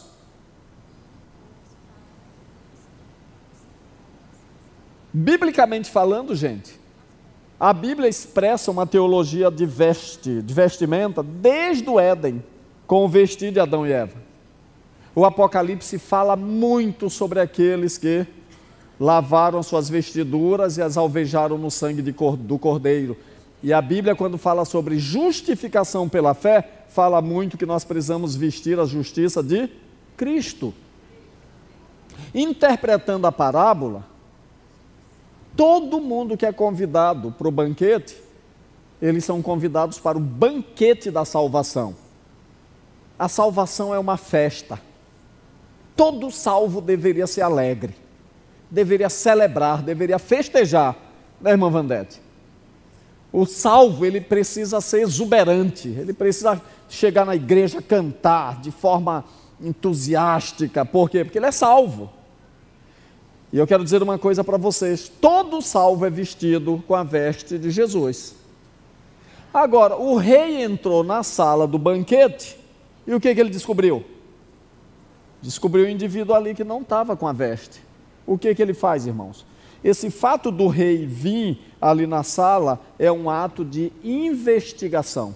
Biblicamente falando, gente, a Bíblia expressa uma teologia de vestimenta desde o Éden, com o vestir de Adão e Eva. O Apocalipse fala muito sobre aqueles que lavaram suas vestiduras e as alvejaram no sangue do Cordeiro. E a Bíblia, quando fala sobre justificação pela fé, fala muito que nós precisamos vestir a justiça de Cristo. Interpretando a parábola, todo mundo que é convidado para o banquete, eles são convidados para o banquete da salvação. A salvação é uma festa. Todo salvo deveria ser alegre, deveria celebrar, deveria festejar, né, irmã Vandete? O salvo, ele precisa ser exuberante, ele precisa chegar na igreja, cantar de forma entusiástica. Por quê? Porque ele é salvo. E eu quero dizer uma coisa para vocês: todo salvo é vestido com a veste de Jesus. Agora, o rei entrou na sala do banquete, e o que ele descobriu? Descobriu um indivíduo ali que não estava com a veste. O que ele faz, irmãos? Esse fato do rei vir ali na sala é um ato de investigação.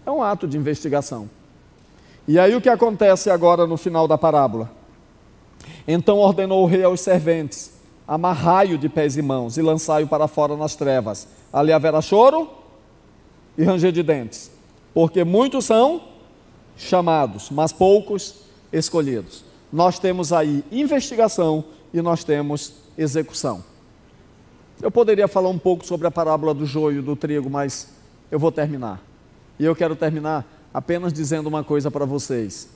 É um ato de investigação. E aí o que acontece agora no final da parábola? Então ordenou o rei aos serventes: amarrai-o de pés e mãos e lançai-o para fora nas trevas. Ali haverá choro e ranger de dentes, porque muitos são chamados, mas poucos escolhidos. Nós temos aí investigação e nós temos execução. Eu poderia falar um pouco sobre a parábola do joio e do trigo, mas eu vou terminar. E eu quero terminar apenas dizendo uma coisa para vocês: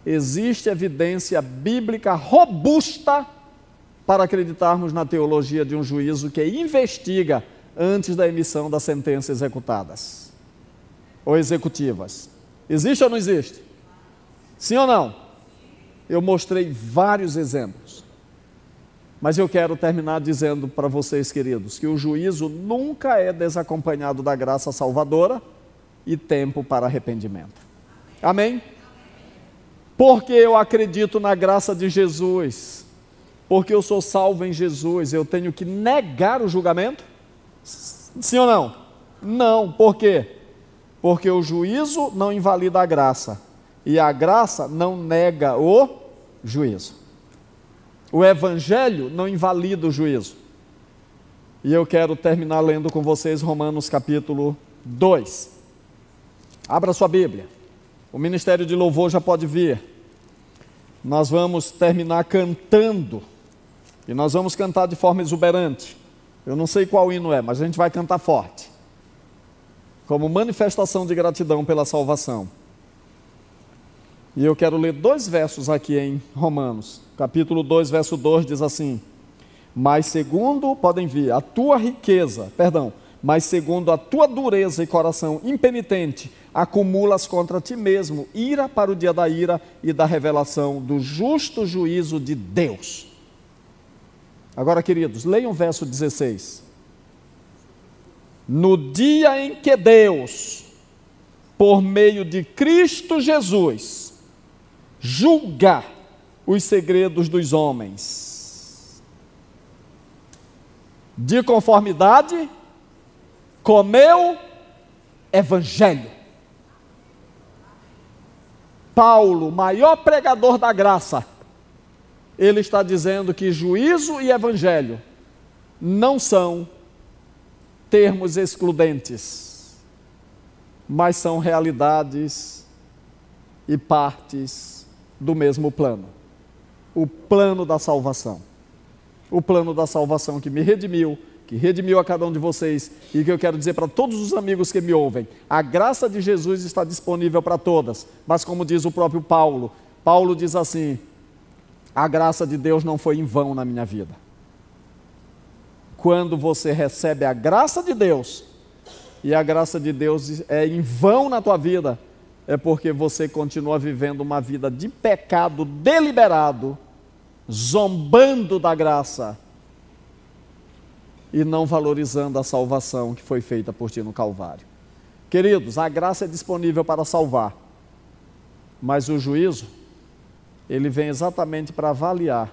existe evidência bíblica robusta para acreditarmos na teologia de um juízo que investiga antes da emissão das sentenças executadas ou executivas. Existe ou não existe? Sim ou não? Eu mostrei vários exemplos, mas eu quero terminar dizendo para vocês, queridos, que o juízo nunca é desacompanhado da graça salvadora e tempo para arrependimento. Amém? Porque eu acredito na graça de Jesus, porque eu sou salvo em Jesus, eu tenho que negar o julgamento? Sim ou não? Não. Por quê? Porque o juízo não invalida a graça, e a graça não nega o juízo. O evangelho não invalida o juízo. E eu quero terminar lendo com vocês Romanos capítulo 2. Abra sua Bíblia. O ministério de louvor já pode vir. Nós vamos terminar cantando. E nós vamos cantar de forma exuberante. Eu não sei qual hino é, mas a gente vai cantar forte. Como manifestação de gratidão pela salvação. E eu quero ler 2 versos aqui em Romanos. Capítulo 2, verso 2 diz assim: mas segundo a tua dureza e coração impenitente, acumulas contra ti mesmo ira para o dia da ira e da revelação do justo juízo de Deus. Agora, queridos, leiam o verso 16. No dia em que Deus, por meio de Cristo Jesus, julga os segredos dos homens, de conformidade com meu evangelho. Paulo, maior pregador da graça, ele está dizendo que juízo e evangelho não são termos excludentes, mas são realidades e partes do mesmo plano. O plano da salvação. O plano da salvação que me redimiu, que redimiu a cada um de vocês, e que eu quero dizer para todos os amigos que me ouvem: a graça de Jesus está disponível para todas, mas como diz o próprio Paulo, Paulo diz assim: a graça de Deus não foi em vão na minha vida. Quando você recebe a graça de Deus, e a graça de Deus é em vão na tua vida, é porque você continua vivendo uma vida de pecado deliberado, zombando da graça, e não valorizando a salvação que foi feita por ti no Calvário. Queridos, a graça é disponível para salvar, mas o juízo, ele vem exatamente para avaliar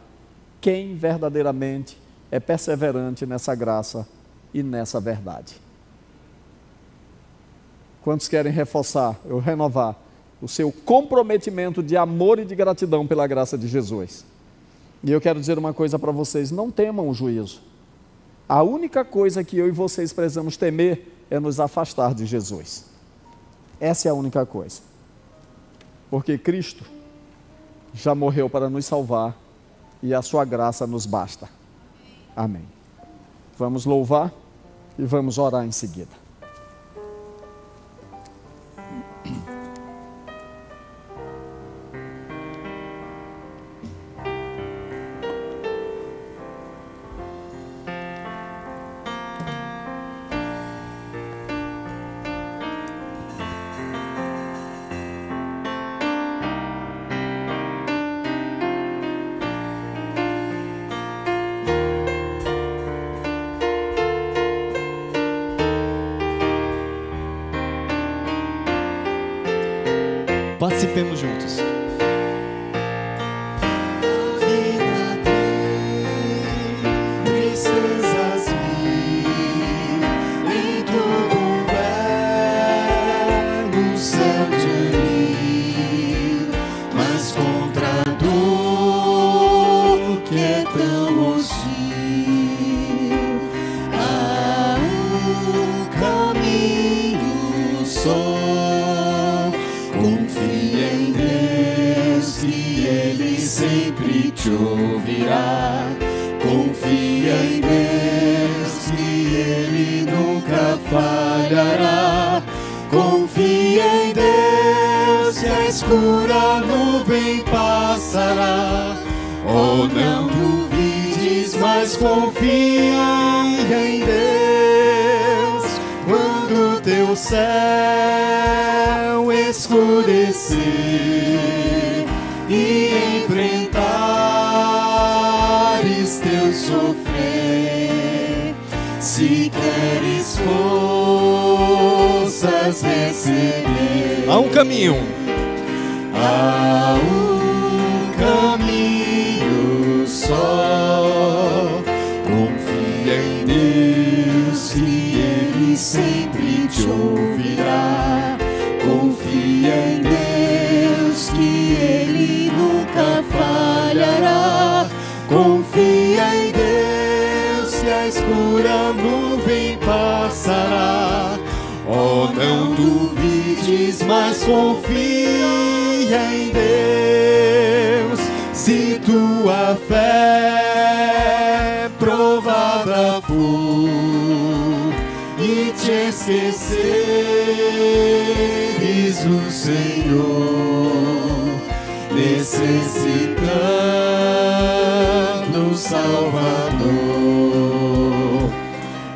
quem verdadeiramente é perseverante nessa graça e nessa verdade. Quantos querem reforçar, ou renovar, o seu comprometimento de amor e de gratidão pela graça de Jesus? E eu quero dizer uma coisa para vocês: não temam o juízo. A única coisa que eu e vocês precisamos temer é nos afastar de Jesus. Essa é a única coisa. Porque Cristo já morreu para nos salvar e a sua graça nos basta. Amém. Vamos louvar e vamos orar em seguida. Participemos juntos. Ouvirá, confia em Deus que Ele nunca falhará. Confia em Deus que a escura nuvem passará. Oh, não duvides, mas confia em Deus. Quando teu céu escurecer e teu sofrer, se queres forças receber, há um caminho. Há um caminho só. Confia em Deus que Ele sempre te ouvirá. Confia em Deus que Ele nunca falhará. Confia em Deus que a escura nuvem passará. Oh, não duvides, mas confia em Deus. Se tua fé provada for e te esqueceres do Senhor, necessitando Salvador,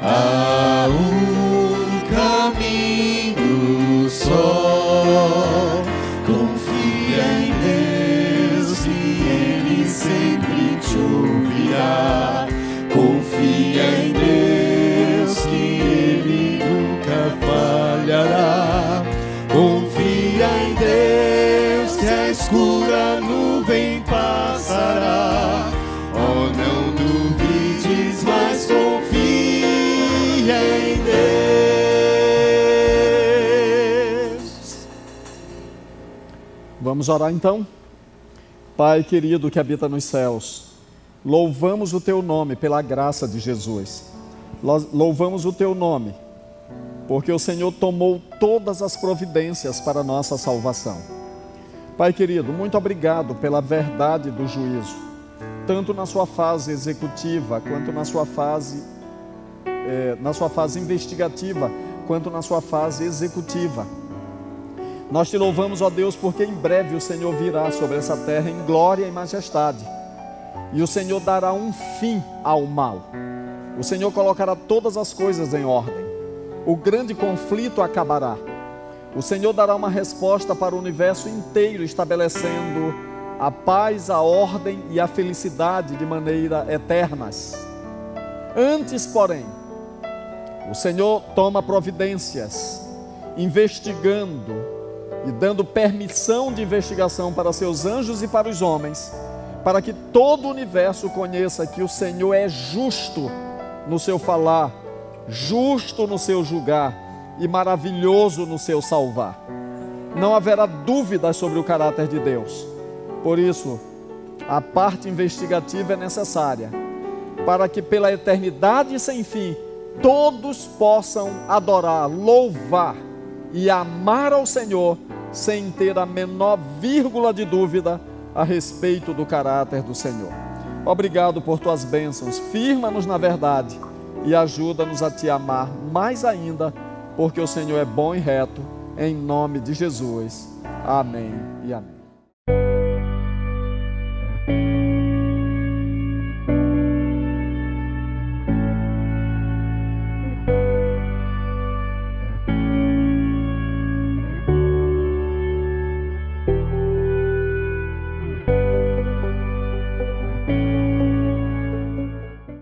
há um caminho só. Confia em Deus e Ele sempre te ouvirá. Confia em Deus que Ele nunca falhará. Confia em Deus que a escura nuvem passará. Oh, não duvides, mas confia em Deus. Vamos orar então? Pai querido que habita nos céus, louvamos o Teu nome pela graça de Jesus. Louvamos o Teu nome porque o Senhor tomou todas as providências para a nossa salvação. Pai querido, muito obrigado pela verdade do juízo, tanto na sua fase executiva, quanto na sua fase investigativa, quanto na sua fase executiva. Nós te louvamos, ó Deus, porque em breve o Senhor virá sobre essa terra em glória e majestade, e o Senhor dará um fim ao mal. O Senhor colocará todas as coisas em ordem. O grande conflito acabará. O Senhor dará uma resposta para o universo inteiro, estabelecendo a paz, a ordem e a felicidade de maneira eternas. Antes, porém, o Senhor toma providências, investigando e dando permissão de investigação para seus anjos e para os homens, para que todo o universo conheça que o Senhor é justo no seu falar, justo no seu julgar e maravilhoso no seu salvar. Não haverá dúvidas sobre o caráter de Deus. Por isso, a parte investigativa é necessária, para que pela eternidade sem fim, todos possam adorar, louvar e amar ao Senhor, sem ter a menor vírgula de dúvida a respeito do caráter do Senhor. Obrigado por tuas bênçãos, firma-nos na verdade e ajuda-nos a te amar mais ainda, porque o Senhor é bom e reto, em nome de Jesus. Amém e amém.